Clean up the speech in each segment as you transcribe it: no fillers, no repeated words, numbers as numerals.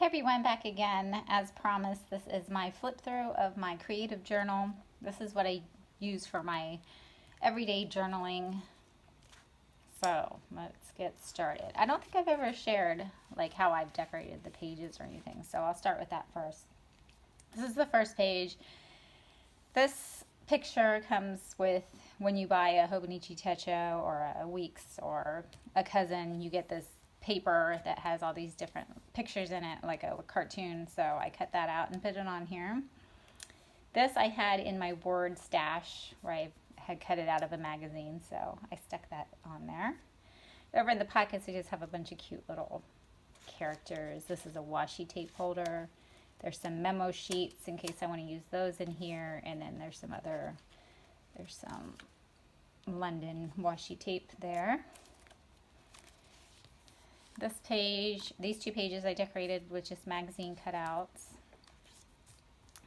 Hey everyone, back again. As promised, this is my flip through of my creative journal. This is what I use for my everyday journaling. So let's get started. I don't think I've ever shared like how I've decorated the pages or anything, so I'll start with that first. This is the first page. This picture comes with when you buy a Hobonichi Techo or a Weeks or a Cousin, you get this paper that has all these different pictures in it, like a cartoon. So I cut that out and put it on here. This I had in my Word stash where I had cut it out of a magazine, so I stuck that on there. Over in the pockets, I just have a bunch of cute little characters. This is a washi tape holder. There's some memo sheets in case I want to use those in here, and then there's some London washi tape there. This page, these two pages I decorated with just magazine cutouts.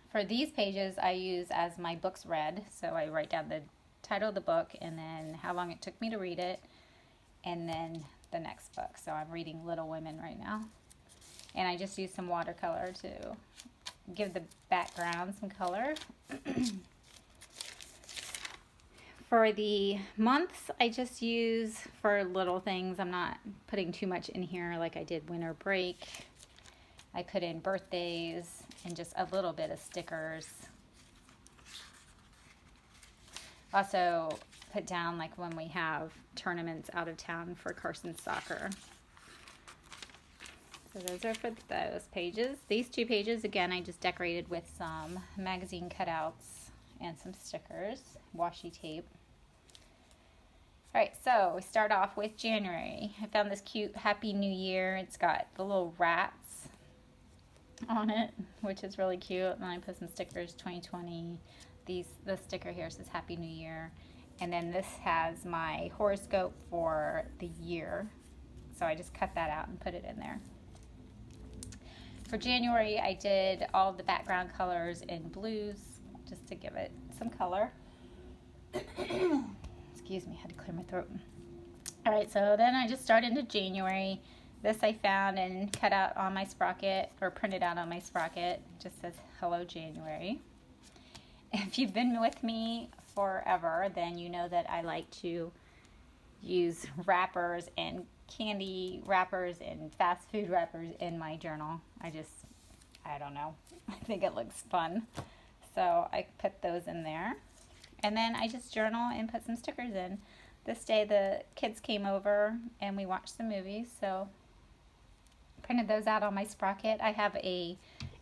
For these pages, I use as my books read. So I write down the title of the book and then how long it took me to read it, and then the next book. So I'm reading Little Women right now. And I just use some watercolor to give the background some color. For the months, I just use for little things. I'm not putting too much in here like I did winter break. I put in birthdays and just a little bit of stickers. Also put down like when we have tournaments out of town for Carson's soccer. So those are for those pages. These two pages, again, I just decorated with some magazine cutouts and some stickers, washi tape. All right, so we start off with January. I found this cute Happy New Year. It's got the little rats on it, which is really cute. And I put some stickers, 2020. The sticker here says Happy New Year. And then this has my horoscope for the year. So I just cut that out and put it in there. For January, I did all the background colors in blues just to give it some color. Excuse me, I had to clear my throat. All right, so then I just started into January. This I found and cut out on my sprocket, or printed out on my sprocket. It just says Hello January. If you've been with me forever, then you know that I like to use wrappers and candy wrappers and fast food wrappers in my journal. I don't know. I think it looks fun. So I put those in there. And then I just journal and put some stickers in. This day the kids came over and we watched some movies, so printed those out on my sprocket. I have a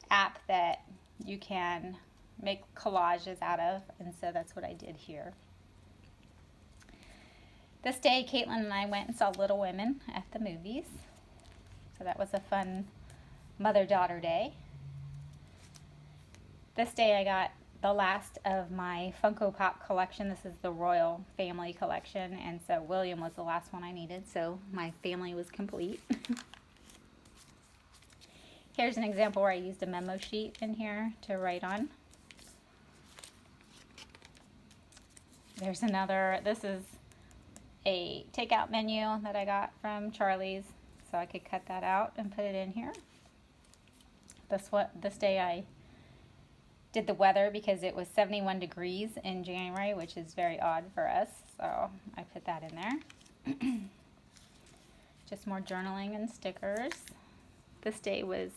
app that you can make collages out of, and so that's what I did here. This day, Caitlin and I went and saw Little Women at the movies. So that was a fun mother-daughter day. This day I got the last of my Funko Pop collection. This is the Royal Family collection, and so William was the last one I needed, so my family was complete. Here's an example where I used a memo sheet in here to write on. There's another, this is a takeout menu that I got from Charlie's, so I could cut that out and put it in here. This day I did the weather because it was 71 degrees in January, which is very odd for us, so I put that in there. Just more journaling and stickers. This day was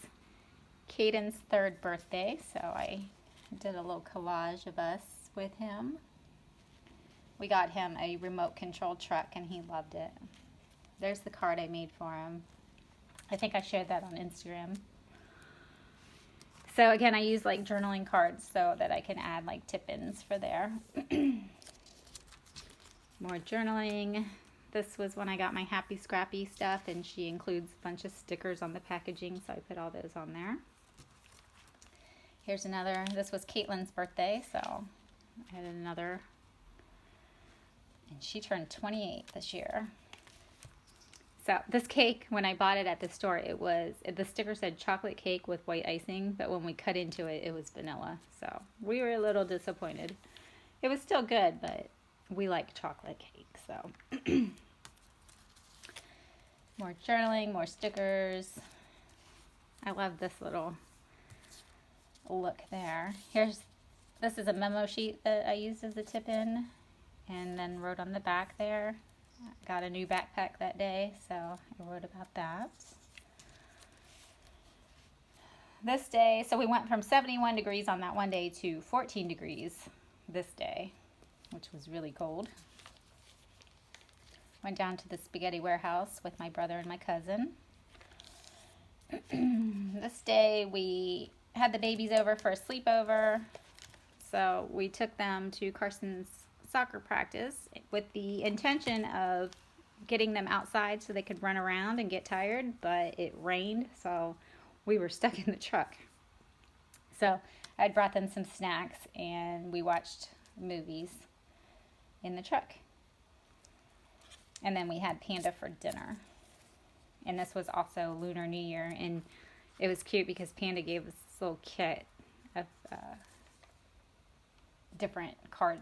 Caden's 3rd birthday, so I did a little collage of us with him. We got him a remote control truck and he loved it. There's the card I made for him. I think I shared that on Instagram. So again, I use like journaling cards so that I can add like tip-ins for there. More journaling. This was when I got my Happy Scrappy stuff, and she includes a bunch of stickers on the packaging, so I put all those on there. Here's another. This was Caitlin's birthday, so I had another. And she turned 28 this year. So this cake, when I bought it at the store, the sticker said chocolate cake with white icing, but when we cut into it, it was vanilla. So we were a little disappointed. It was still good, but we like chocolate cake, so. More journaling, more stickers. I love this little look there. This is a memo sheet that I used as a tip-in, and then wrote on the back there. I got a new backpack that day, so I wrote about that. This day, so we went from 71 degrees on that one day to 14 degrees this day, which was really cold. Went down to the spaghetti warehouse with my brother and my cousin. This day we had the babies over for a sleepover, so we took them to Carson's soccer practice with the intention of getting them outside so they could run around and get tired, but it rained, so we were stuck in the truck. So I brought them some snacks and we watched movies in the truck. And then we had Panda for dinner. And this was also Lunar New Year, and it was cute because Panda gave us this little kit of different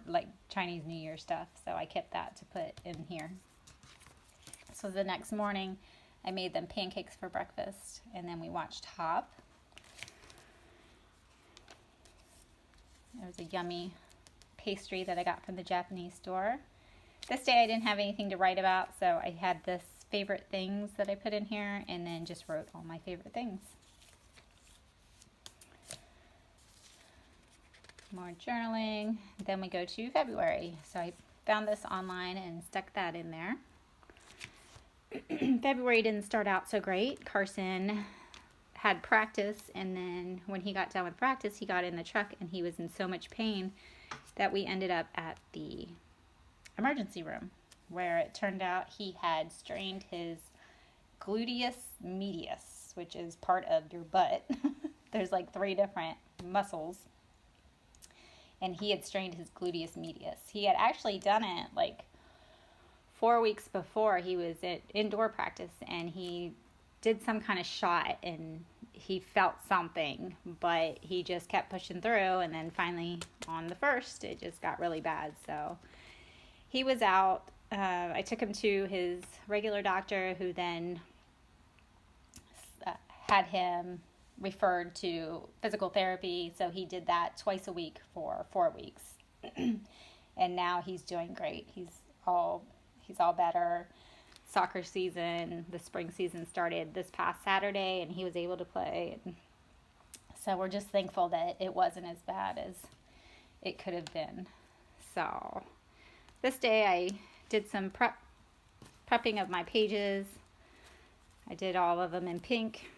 like Chinese New Year stuff, so I kept that to put in here. So the next morning I made them pancakes for breakfast, and then we watched Hop. It was a yummy pastry that I got from the Japanese store. This day I didn't have anything to write about, so I had this favorite things that I put in here, and then just wrote all my favorite things. More journaling. Then we go to February. So I found this online and stuck that in there. February didn't start out so great. Carson had practice, and then when he got done with practice, he got in the truck and he was in so much pain that we ended up at the emergency room, where it turned out he had strained his gluteus medius, which is part of your butt. There's like 3 different muscles, and he had strained his gluteus medius. He had actually done it like 4 weeks before. He was at indoor practice, and he did some kind of shot, and he felt something, but he just kept pushing through, and then finally on the 1st it just got really bad. So he was out. I took him to his regular doctor, who then had him referred to physical therapy. So he did that twice a week for 4 weeks. And now he's doing great. He's all better. Soccer season, the spring season started this past Saturday, and he was able to play. So we're just thankful that it wasn't as bad as it could have been. So this day I did some prepping of my pages. I did all of them in pink.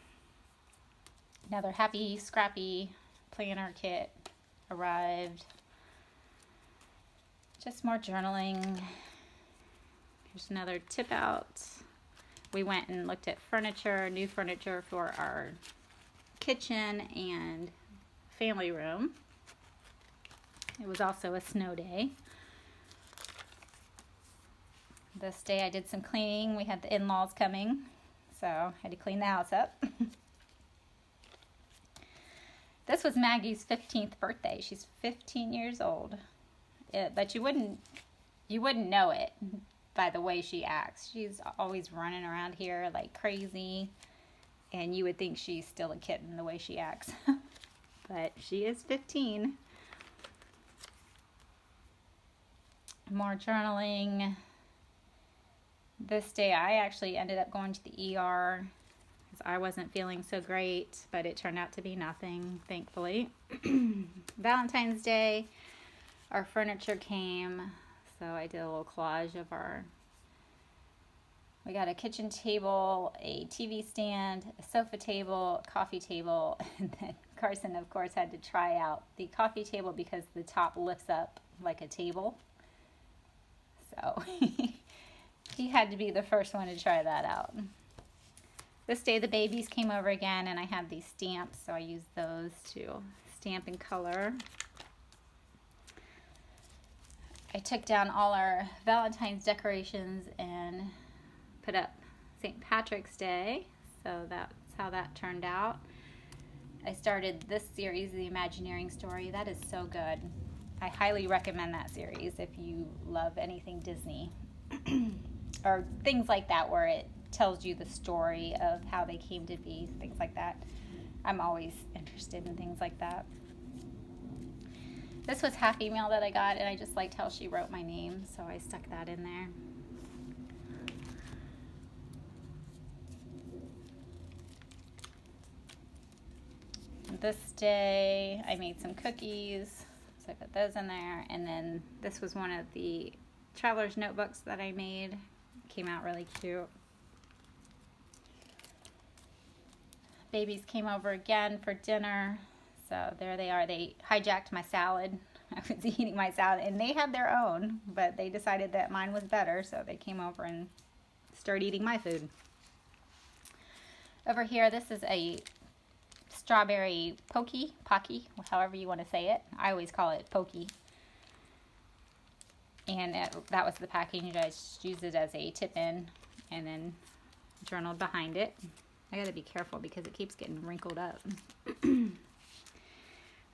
Another happy, scrappy planner kit arrived. Just more journaling. Here's another tip out. We went and looked at furniture, new furniture for our kitchen and family room. It was also a snow day. This day I did some cleaning. We had the in-laws coming, so I had to clean the house up. This was Maggie's 15th birthday. She's 15 years old. But you wouldn't know it by the way she acts. She's always running around here like crazy, and you would think she's still a kitten the way she acts. But she is 15. More journaling. This day I actually ended up going to the ER because I wasn't feeling so great, but it turned out to be nothing, thankfully. Valentine's Day, our furniture came, so I did a little collage of we got a kitchen table, a TV stand, a sofa table, a coffee table, and then Carson, of course, had to try out the coffee table because the top lifts up like a table. So he had to be the first one to try that out. This day the babies came over again, and I had these stamps, so I used those to stamp in color. I took down all our Valentine's decorations and put up St. Patrick's Day, so that's how that turned out. I started this series, The Imagineering Story. That is so good. I highly recommend that series if you love anything Disney or things like that, where it tells you the story of how they came to be, things like that. I'm always interested in things like that. This was Happy Meal that I got, and I just liked how she wrote my name, so I stuck that in there. This day, I made some cookies, so I put those in there, and then this was one of the traveler's notebooks that I made. Came out really cute. Babies came over again for dinner. So there they are. They hijacked my salad. I was eating my salad, and they had their own, but they decided that mine was better, so they came over and started eating my food. Over here, this is a strawberry pocky, however you want to say it. I always call it pokey. And that was the packaging. I just used it as a tip-in and then journaled behind it. I gotta be careful because it keeps getting wrinkled up.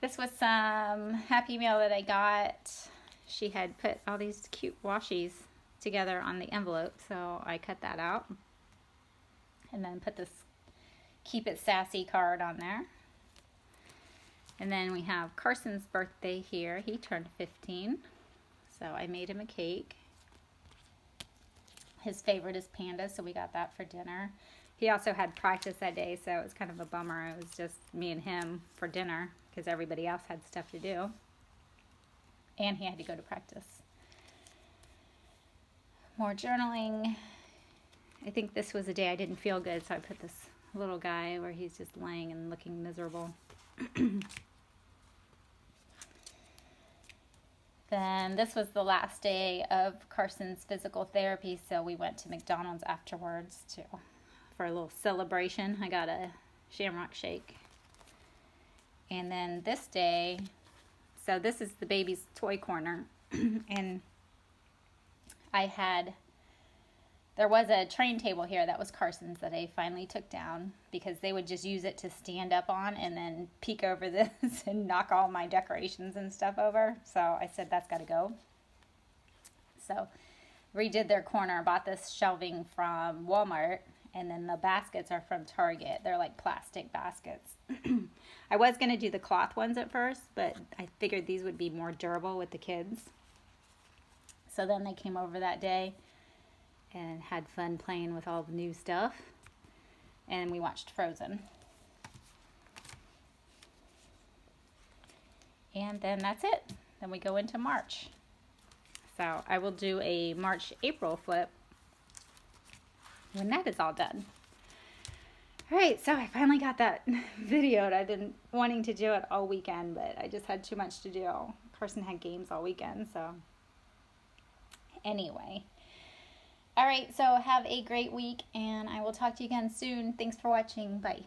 This was some Happy Meal that I got. She had put all these cute washies together on the envelope, so I cut that out. And then put this Keep It Sassy card on there. And then we have Carson's birthday here. He turned 15, so I made him a cake. His favorite is panda, so we got that for dinner. He also had practice that day, so it was kind of a bummer. It was just me and him for dinner because everybody else had stuff to do. And he had to go to practice. More journaling. I think this was a day I didn't feel good, so I put this little guy where he's just laying and looking miserable. Then this was the last day of Carson's physical therapy, so we went to McDonald's afterwards for a little celebration. I got a shamrock shake. And then this day, so this is the baby's toy corner, and there was a train table here that was Carson's that I finally took down because they would just use it to stand up on and then peek over this and knock all my decorations and stuff over. So I said, that's got to go. So redid their corner, bought this shelving from Walmart, and then the baskets are from Target. They're like plastic baskets. I was going to do the cloth ones at first, but I figured these would be more durable with the kids. So then they came over that day and had fun playing with all the new stuff. And we watched Frozen. And then that's it. Then we go into March. So I will do a March-April flip when that is all done. All right, so I finally got that videoed. I've been wanting to do it all weekend, but I just had too much to do. Carson had games all weekend, so anyway. All right, so have a great week, and I will talk to you again soon. Thanks for watching. Bye.